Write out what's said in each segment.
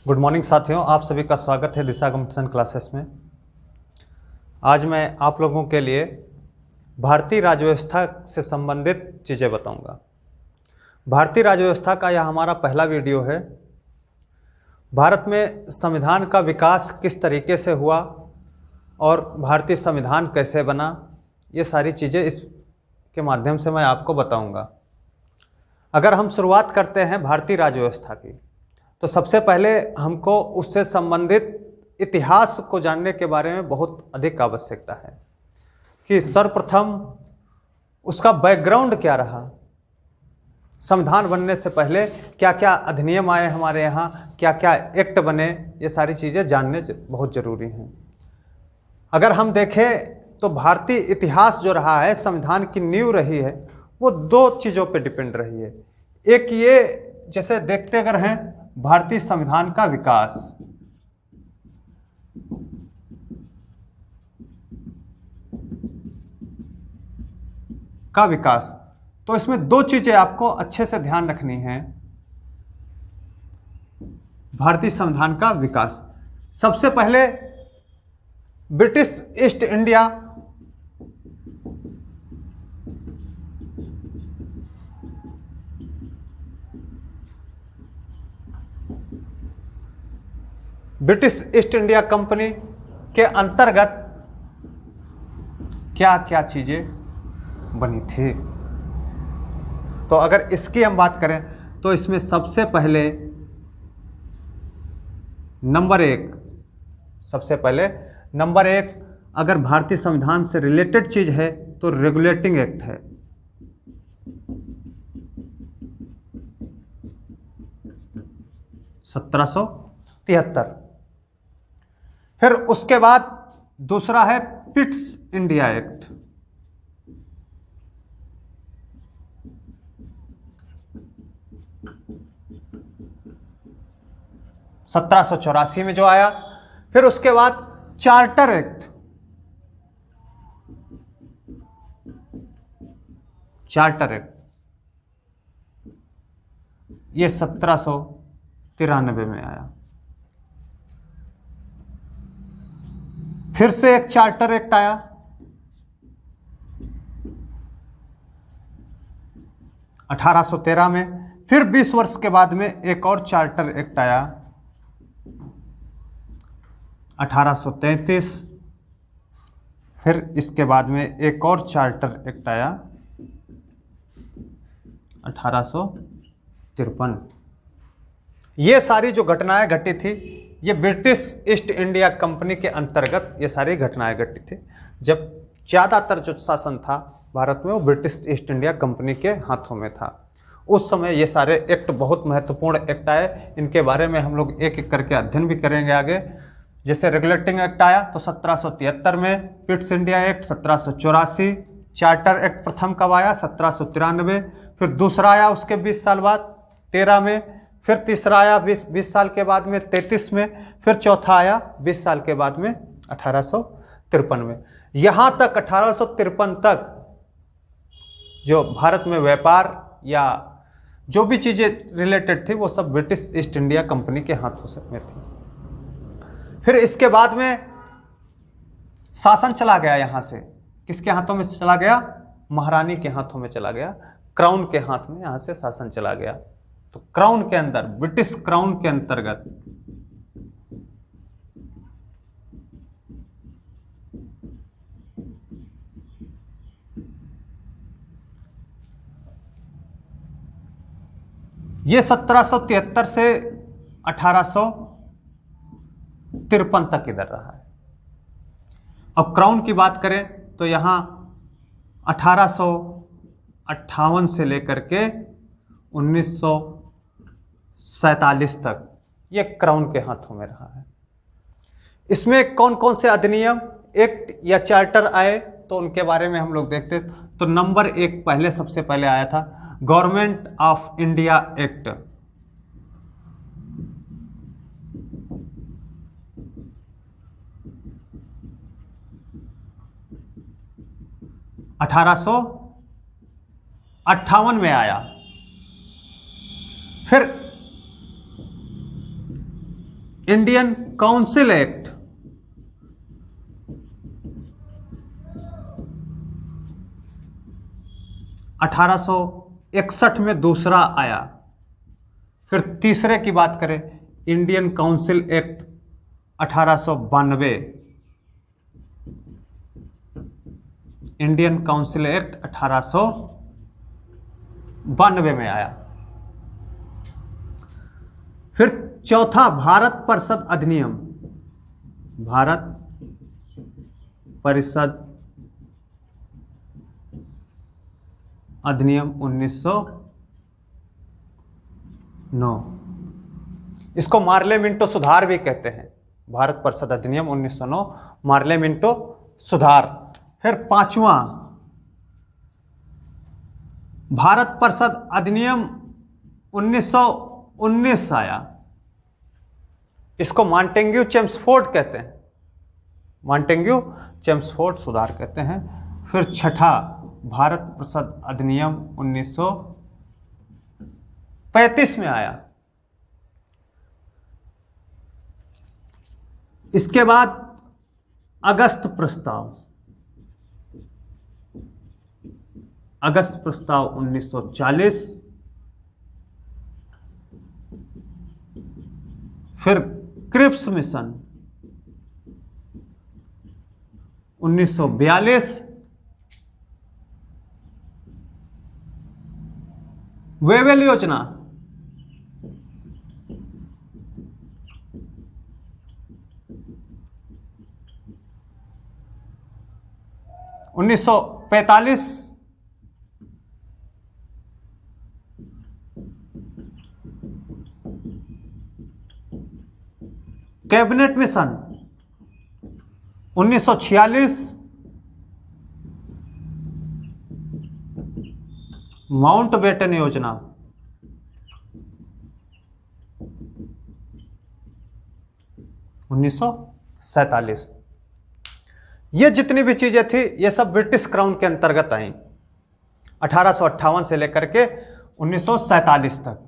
Good morning साथियों, आप सभी का स्वागत है दिशा कंपटीशन क्लासेस में। आज मैं आप लोगों के लिए भारतीय राज्य व्यवस्था से संबंधित चीज़ें बताऊंगा। भारतीय राज्य व्यवस्था का यह हमारा पहला वीडियो है। भारत में संविधान का विकास किस तरीके से हुआ और भारतीय संविधान कैसे बना, ये सारी चीज़ें इसके माध्यम से मैं आपको बताऊंगा। अगर हम शुरुआत करते हैं भारतीय राज्य व्यवस्था की, तो सबसे पहले हमको उससे संबंधित इतिहास को जानने के बारे में बहुत अधिक आवश्यकता है कि सर्वप्रथम उसका बैकग्राउंड क्या रहा। संविधान बनने से पहले क्या क्या अधिनियम आए हमारे यहाँ, क्या क्या एक्ट बने, ये सारी चीज़ें जानने बहुत ज़रूरी हैं। अगर हम देखें तो भारतीय इतिहास जो रहा है, संविधान की नींव रही है, वो दो चीज़ों पे डिपेंड रही है। एक ये, जैसे देखते अगर हैं, भारतीय संविधान का विकास। तो इसमें दो चीजें आपको अच्छे से ध्यान रखनी है। भारतीय संविधान का विकास, सबसे पहले ब्रिटिश ईस्ट इंडिया कंपनी के अंतर्गत क्या क्या चीजें बनी थी। तो अगर इसकी हम बात करें तो इसमें सबसे पहले नंबर एक अगर भारतीय संविधान से रिलेटेड चीज है तो रेगुलेटिंग एक्ट है। (1773). फिर उसके बाद दूसरा है पिट्स इंडिया एक्ट। (1784) में जो आया। फिर उसके बाद चार्टर एक्ट। ये 1793 में आया। फिर से एक चार्टर एक्ट आया, (1813) में। फिर 20 वर्ष के बाद में एक और चार्टर एक्ट आया, 1833। फिर इसके बाद में एक और चार्टर एक्ट आया, 1853। ये सारी जो घटनाएं घटी थी, ये ब्रिटिश ईस्ट इंडिया कंपनी के अंतर्गत ये सारी घटनाएं घटी थी, जब ज़्यादातर जो शासन था भारत में वो ब्रिटिश ईस्ट इंडिया कंपनी के हाथों में था। उस समय ये सारे एक्ट बहुत महत्वपूर्ण एक्ट आए। इनके बारे में हम लोग एक एक करके अध्ययन भी करेंगे आगे। जैसे रेगुलेटिंग एक्ट आया तो 1773 में, Pitt's India act 1784, charter act प्रथम कब आया, 1793। फिर दूसरा आया उसके 20 साल बाद 13 में। फिर तीसरा आया 20 साल के बाद में 33 में। फिर चौथा आया 20 साल के बाद में 1853 में। यहाँ तक 1853 तक जो भारत में व्यापार या जो भी चीज़ें रिलेटेड थी वो सब ब्रिटिश ईस्ट इंडिया कंपनी के हाथों से में थी। फिर इसके बाद में शासन चला गया यहाँ से, किसके हाथों में चला गया, महारानी के हाथों में चला गया, क्राउन के हाथ में यहाँ से शासन चला गया। तो क्राउन के अंदर, ब्रिटिश क्राउन के अंतर्गत ये 1773 से 1853 तक इधर रहा है। अब क्राउन की बात करें तो यहां 1858 से लेकर के 1947 तक ये क्राउन के हाथों में रहा है। इसमें कौन कौन से अधिनियम, एक्ट या चार्टर आए तो उनके बारे में हम लोग देखते। तो नंबर 1 पहले सबसे पहले आया था गवर्नमेंट ऑफ इंडिया एक्ट। (1858) में आया। फिर इंडियन काउंसिल एक्ट 1861 में दूसरा आया। फिर तीसरे की बात करें, Indian council act 1892, Indian council act 1892 में आया। फिर चौथा, भारत परिषद अधिनियम, भारत परिषद अधिनियम 1909, इसको मार्ले मिंटो सुधार भी कहते हैं। भारत परिषद अधिनियम 1909, मार्ले मिंटो सुधार। फिर पांचवा, भारत परिषद अधिनियम 1919 आया, इसको मॉन्टेग्यू चेम्सफोर्ड कहते हैं, मॉन्टेग्यू चेम्सफोर्ड सुधार कहते हैं। फिर छठा, भारत परिषद अधिनियम 1935 में आया। इसके बाद अगस्त प्रस्ताव, अगस्त प्रस्ताव 1940। फिर क्रिप्स मिशन 1942, वेवेल योजना 1945, कैबिनेट मिशन 1946, माउंटबेटन योजना 1947। ये जितनी भी चीजें थी ये सब ब्रिटिश क्राउन के अंतर्गत आई, 1858 से लेकर के 1947 तक।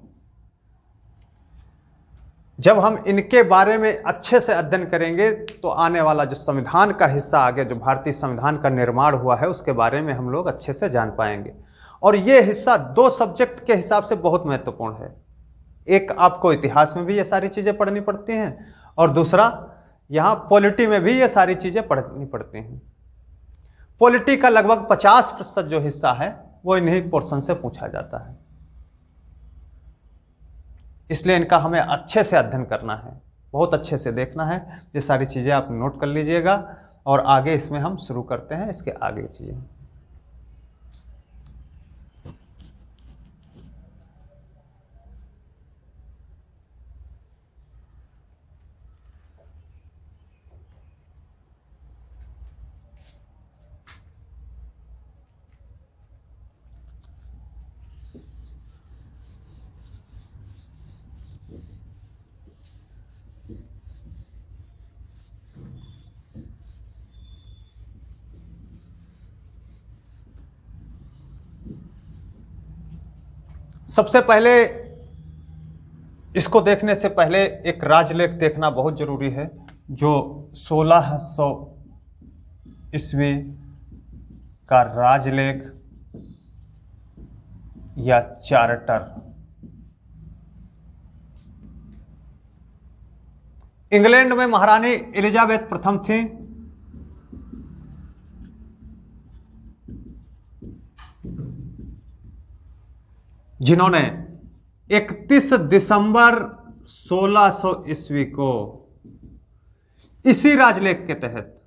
जब हम इनके बारे में अच्छे से अध्ययन करेंगे तो आने वाला जो संविधान का हिस्सा आगे जो भारतीय संविधान का निर्माण हुआ है उसके बारे में हम लोग अच्छे से जान पाएंगे। और ये हिस्सा दो सब्जेक्ट के हिसाब से बहुत महत्वपूर्ण है। एक, आपको इतिहास में भी ये सारी चीज़ें पढ़नी पड़ती हैं, और दूसरा यहाँ पॉलिटी में भी ये सारी चीज़ें पढ़नी पड़ती हैं। पॉलिटी का लगभग 50% जो हिस्सा है वो इन्हीं पोर्शन से पूछा जाता है, इसलिए इनका हमें अच्छे से अध्ययन करना है, बहुत अच्छे से देखना है। ये सारी चीज़ें आप नोट कर लीजिएगा और आगे इसमें हम शुरू करते हैं इसके आगे की चीज़ें। सबसे पहले इसको देखने से पहले एक राजलेख देखना बहुत जरूरी है, जो 1600 ईस्वी का राजलेख या चार्टर। इंग्लैंड में महारानी एलिजाबेथ प्रथम थी, जिन्होंने 31 दिसंबर 1600 ईस्वी को इसी राजलेख के तहत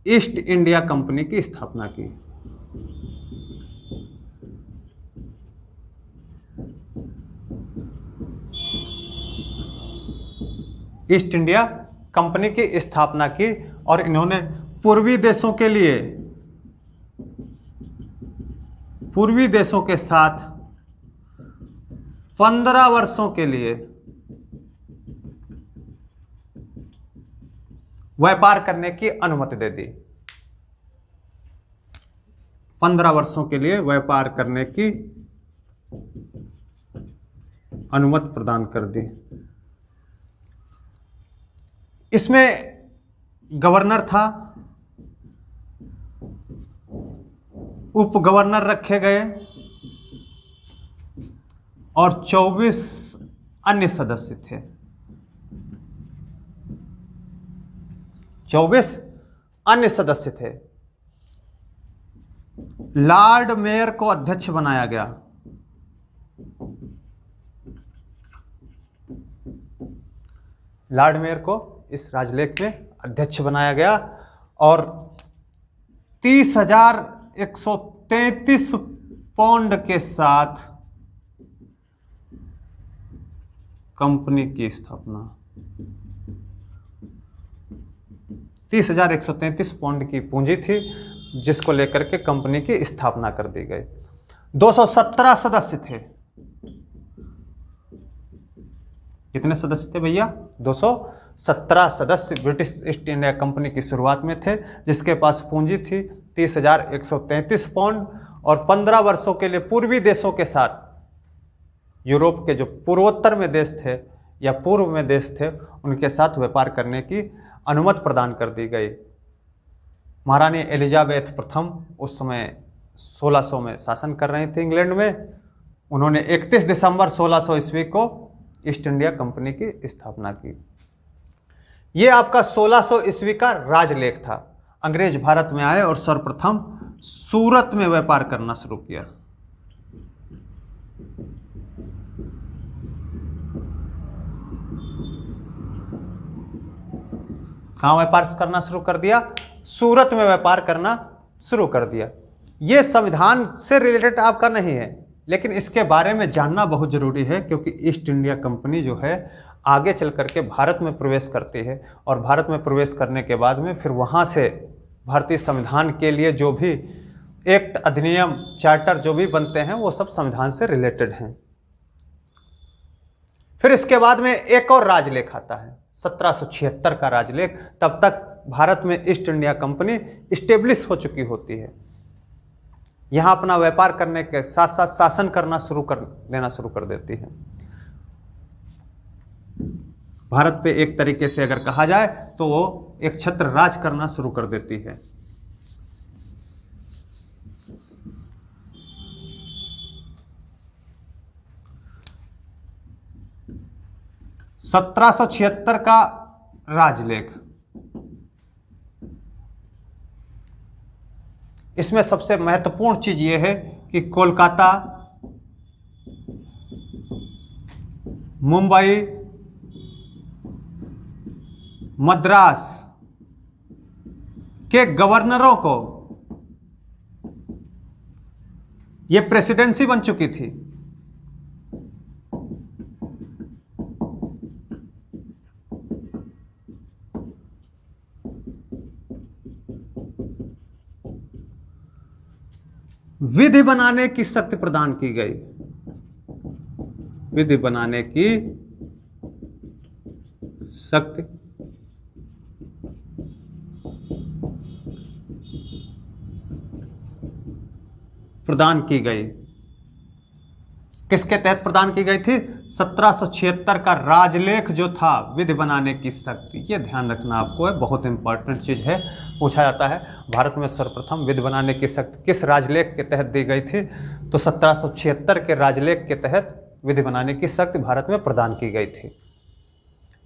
ईस्ट इंडिया कंपनी की स्थापना की। ईस्ट इंडिया कंपनी की स्थापना की और इन्होंने पूर्वी देशों के साथ 15 वर्षों के लिए व्यापार करने की अनुमति दे दी। 15 वर्षों के लिए व्यापार करने की अनुमति प्रदान कर दी। इसमें गवर्नर था, उप गवर्नर रखे गए और 24 अन्य सदस्य थे। 24 अन्य सदस्य थे। लॉर्ड मेयर को अध्यक्ष बनाया गया। लॉर्ड मेयर को इस राजलेख में अध्यक्ष बनाया गया और 30,133 पाउंड के साथ कंपनी की स्थापना। 30,133 पाउंड की पूंजी थी जिसको लेकर के कंपनी की स्थापना कर दी गई। 217 सदस्य थे। कितने सदस्य थे भैया? 217 सदस्य ब्रिटिश ईस्ट इंडिया कंपनी की शुरुआत में थे, जिसके पास पूंजी थी 30,133 पाउंड और 15 वर्षों के लिए पूर्वी देशों के साथ, यूरोप के जो पूर्वोत्तर में देश थे या पूर्व में देश थे, उनके साथ व्यापार करने की अनुमति प्रदान कर दी गई। महारानी एलिजाबेथ प्रथम उस समय 1600 में शासन कर रही थी इंग्लैंड में। उन्होंने 31 दिसंबर 1600 ईस्वी को ईस्ट इंडिया कंपनी की स्थापना की। यह आपका 1600 ईस्वी का राजलेख था। अंग्रेज भारत में आए और सर्वप्रथम सूरत में व्यापार करना शुरू किया। कहां व्यापार करना शुरू कर दिया? सूरत में व्यापार करना शुरू कर दिया। यह संविधान से रिलेटेड आपका नहीं है, लेकिन इसके बारे में जानना बहुत जरूरी है, क्योंकि ईस्ट इंडिया कंपनी जो है आगे चल करके भारत में प्रवेश करती है और भारत में प्रवेश करने के बाद में फिर वहां से भारतीय संविधान के लिए जो भी एक्ट, अधिनियम, चार्टर जो भी बनते हैं वो सब संविधान से रिलेटेड हैं। फिर इसके बाद में एक और राजलेख आता है, 1776 का राजलेख। तब तक भारत में ईस्ट इंडिया कंपनी इस्टेब्लिश हो चुकी होती है। यहां अपना व्यापार करने के साथ साथ शासन करना शुरू कर देती है। भारत पे एक तरीके से अगर कहा जाए तो वो एक छत्र राज करना शुरू कर देती है। (1776) का राजलेख, इसमें सबसे महत्वपूर्ण चीज यह है कि कोलकाता, मुंबई, मद्रास के गवर्नरों को, यह प्रेसिडेंसी बन चुकी थी। विधि बनाने की शक्ति प्रदान की गई। विधि बनाने की शक्ति प्रदान की गई। किसके तहत प्रदान की गई थी? 1776 का राजलेख जो था, विधि बनाने की शक्ति। ये ध्यान रखना आपको है, बहुत इंपॉर्टेंट चीज है। पूछा जाता है भारत में सर्वप्रथम विधि बनाने की शक्ति किस राजलेख के तहत दी गई थी? तो 1776 के राजलेख के तहत विधि बनाने की शक्ति भारत में प्रदान की गई थी।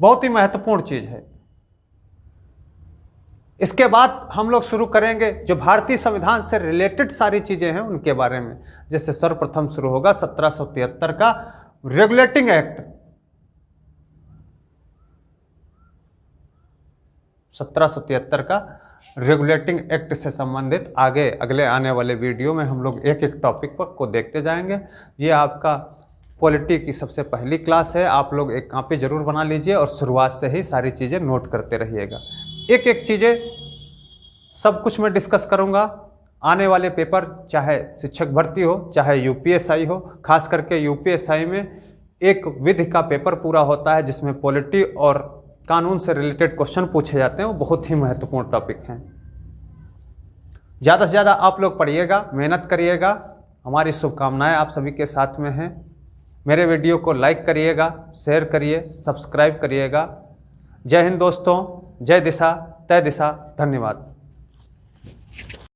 बहुत ही महत्वपूर्ण चीज है। इसके बाद हम लोग शुरू करेंगे जो भारतीय संविधान से रिलेटेड सारी चीजें हैं उनके बारे में। जैसे सर्वप्रथम शुरू होगा 1773 का रेगुलेटिंग एक्ट। 1773 का रेगुलेटिंग एक्ट से संबंधित आगे अगले आने वाले वीडियो में हम लोग एक एक टॉपिक पर को देखते जाएंगे। ये आपका पॉलिटी की सबसे पहली क्लास है। आप लोग एक कॉपी जरूर बना लीजिए और शुरुआत से ही सारी चीज़ें नोट करते रहिएगा। एक एक चीज़ें सब कुछ मैं डिस्कस करूंगा। आने वाले पेपर चाहे शिक्षक भर्ती हो चाहे यूपीएसआई हो, खास करके यूपीएसआई में एक विधि का पेपर पूरा होता है जिसमें पॉलिटी और कानून से रिलेटेड क्वेश्चन पूछे जाते हैं। वो बहुत ही महत्वपूर्ण टॉपिक हैं। ज़्यादा से ज़्यादा आप लोग पढ़िएगा, मेहनत करिएगा। हमारी शुभकामनाएं आप सभी के साथ में हैं। मेरे वीडियो को लाइक करिएगा, शेयर करिए, सब्सक्राइब करिएगा। जय हिंद दोस्तों, जय दिशा तय दिशा। धन्यवाद।